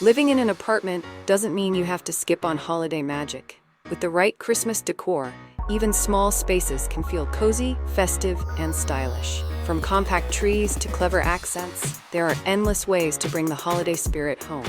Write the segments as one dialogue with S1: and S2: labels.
S1: Living in an apartment doesn't mean you have to skip on holiday magic. With the right Christmas decor, even small spaces can feel cozy, festive, and stylish. From compact trees to clever accents, there are endless ways to bring the holiday spirit home.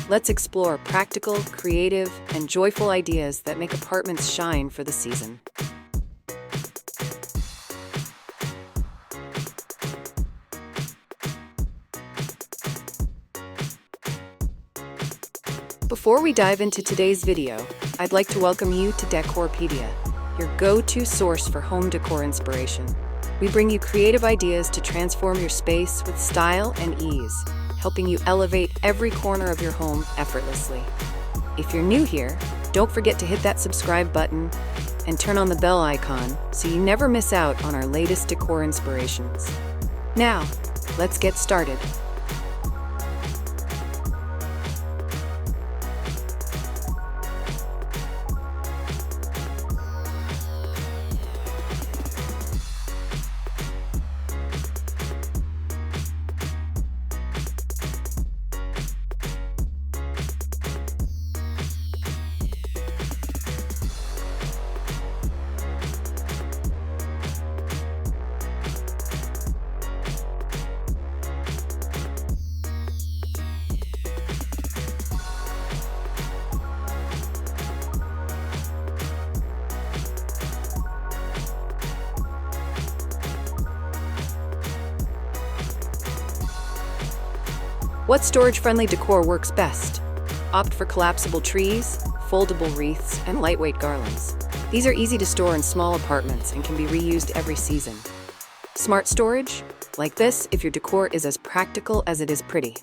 S1: Let's explore practical, creative, and joyful ideas that make apartments shine for the season. Before we dive into today's video, I'd like to welcome you to Decorpediya, your go-to source for home decor inspiration. We bring you creative ideas to transform your space with style and ease, helping you elevate every corner of your home effortlessly. If you're new here, don't forget to hit that subscribe button and turn on the bell icon so you never miss out on our latest decor inspirations. Now, let's get started. What storage-friendly decor works best? Opt for collapsible trees, foldable wreaths, and lightweight garlands. These are easy to store in small apartments and can be reused every season. Smart storage? Like this if your decor is as practical as it is pretty.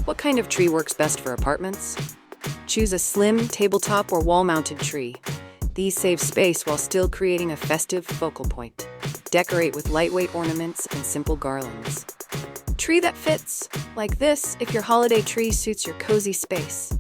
S1: What kind of tree works best for apartments? Choose a slim, tabletop, or wall-mounted tree. These save space while still creating a festive focal point. Decorate with lightweight ornaments and simple garlands. Tree that fits, like this if your holiday tree suits your cozy space.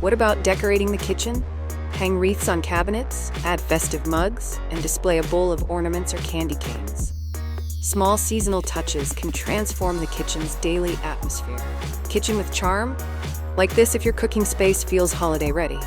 S1: What about decorating the kitchen? Hang wreaths on cabinets, add festive mugs, and display a bowl of ornaments or candy canes. Small seasonal touches can transform the kitchen's daily atmosphere. Kitchen with charm? Like this if your cooking space feels holiday ready.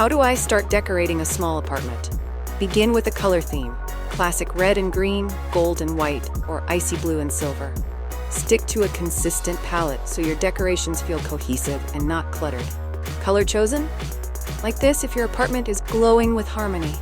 S1: How do I start decorating a small apartment? Begin with a color theme: classic red and green, gold and white, or icy blue and silver. Stick to a consistent palette so your decorations feel cohesive and not cluttered. Color chosen? Like this if your apartment is glowing with harmony.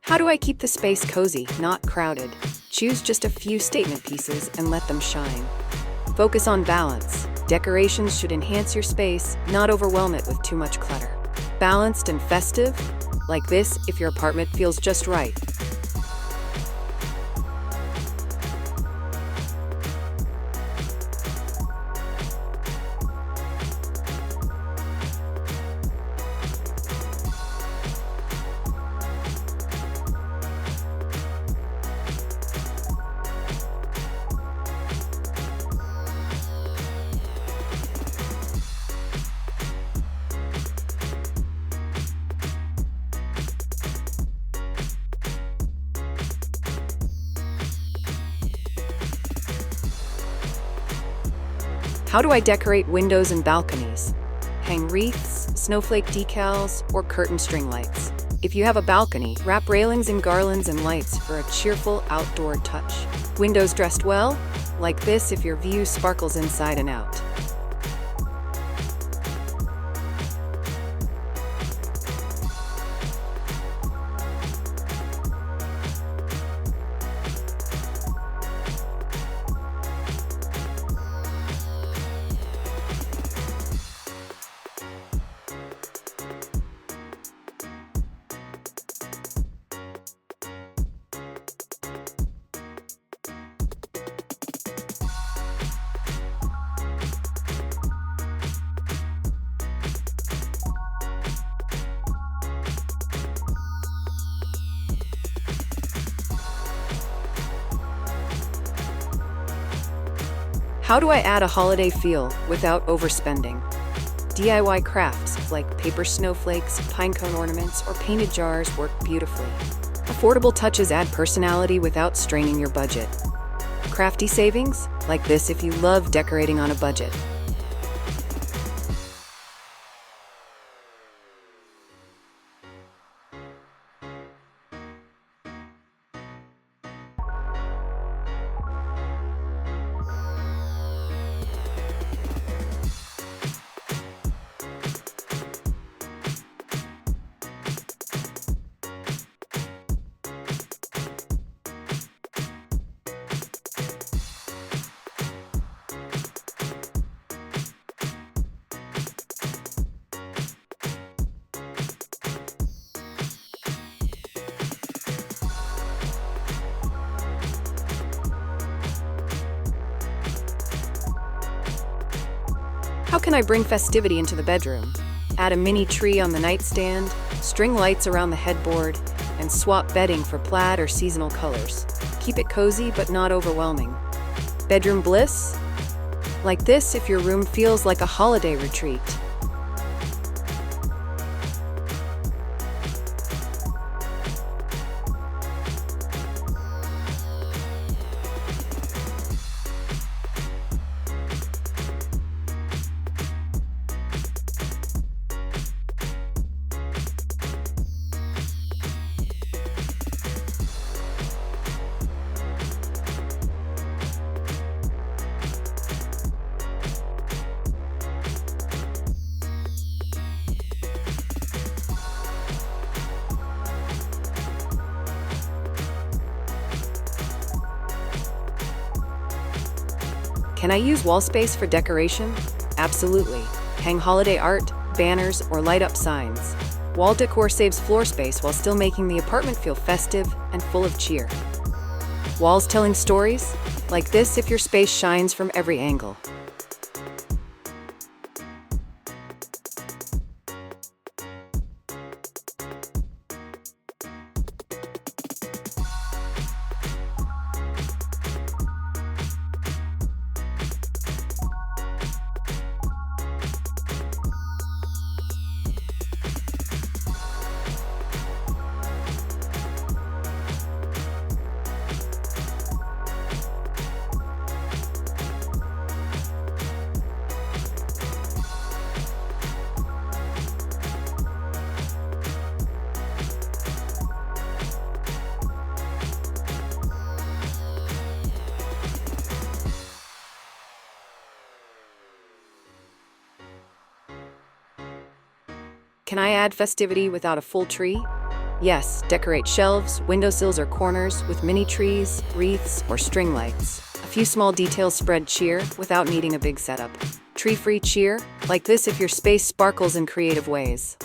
S1: How do I keep the space cozy, not crowded? Choose just a few statement pieces and let them shine. Focus on balance. Decorations should enhance your space, not overwhelm it with too much clutter. Balanced and festive? Like this if your apartment feels just right. How do I decorate windows and balconies? Hang wreaths, snowflake decals, or curtain string lights. If you have a balcony, wrap railings in garlands and lights for a cheerful outdoor touch. Windows dressed well? Like this if your view sparkles inside and out. How do I add a holiday feel without overspending? DIY crafts like paper snowflakes, pinecone ornaments, or painted jars work beautifully. Affordable touches add personality without straining your budget. Crafty savings? Like this if you love decorating on a budget. How can I bring festivity into the bedroom? Add a mini tree on the nightstand, string lights around the headboard, and swap bedding for plaid or seasonal colors. Keep it cozy but not overwhelming. Bedroom bliss? Like this if your room feels like a holiday retreat. Can I use wall space for decoration? Absolutely. Hang holiday art, banners, or light up signs. Wall decor saves floor space while still making the apartment feel festive and full of cheer. Walls telling stories? Like this if your space shines from every angle. Can I add festivity without a full tree? Yes, decorate shelves, windowsills, or corners with mini trees, wreaths, or string lights. A few small details spread cheer without needing a big setup. Tree-free cheer, like this if your space sparkles in creative ways.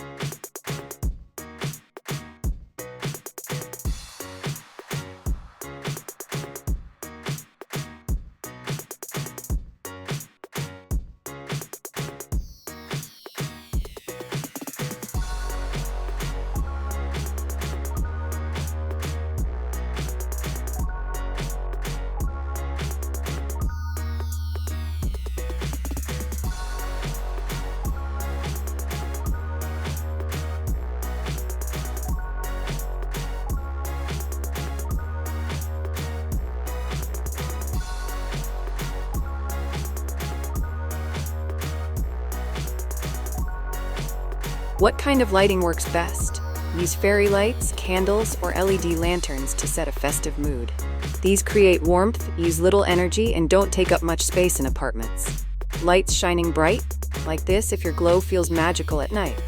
S1: What kind of lighting works best? Use fairy lights, candles, or LED lanterns to set a festive mood. These create warmth, use little energy, and don't take up much space in apartments. Lights shining bright, like this if your glow feels magical at night.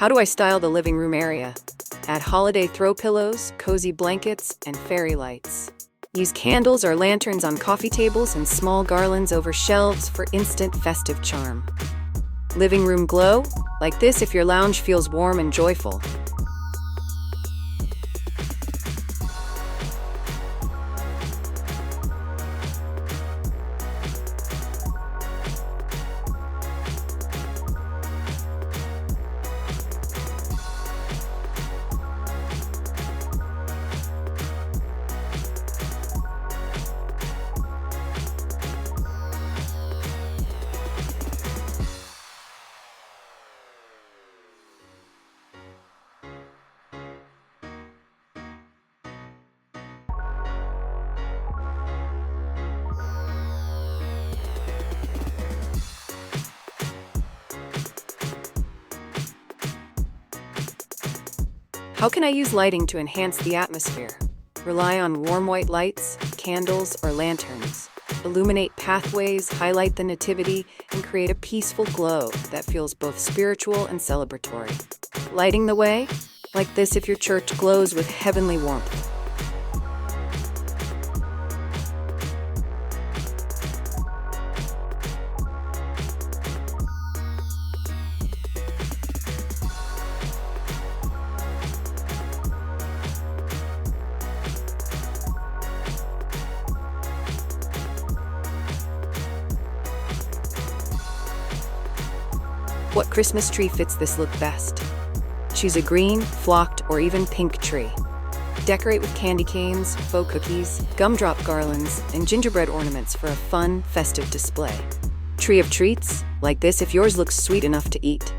S1: How do I style the living room area? Add holiday throw pillows, cozy blankets, and fairy lights. Use candles or lanterns on coffee tables and small garlands over shelves for instant festive charm. Living room glow? Like this if your lounge feels warm and joyful. How can I use lighting to enhance the atmosphere? Rely on warm white lights, candles, or lanterns. Illuminate pathways, highlight the nativity, and create a peaceful glow that feels both spiritual and celebratory. Lighting the way? Like this if your church glows with heavenly warmth. What Christmas tree fits this look best? Choose a green, flocked, or even pink tree. Decorate with candy canes, faux cookies, gumdrop garlands, and gingerbread ornaments for a fun, festive display. Tree of treats, like this if yours looks sweet enough to eat.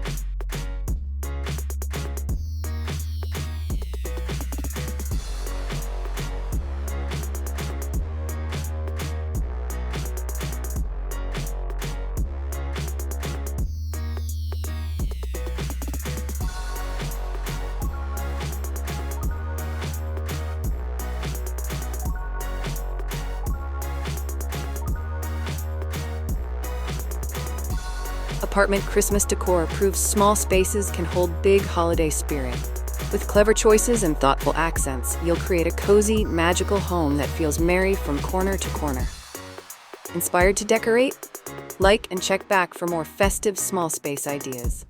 S1: Apartment Christmas decor proves small spaces can hold big holiday spirit. With clever choices and thoughtful accents, you'll create a cozy, magical home that feels merry from corner to corner. Inspired to decorate? Like and check back for more festive small space ideas.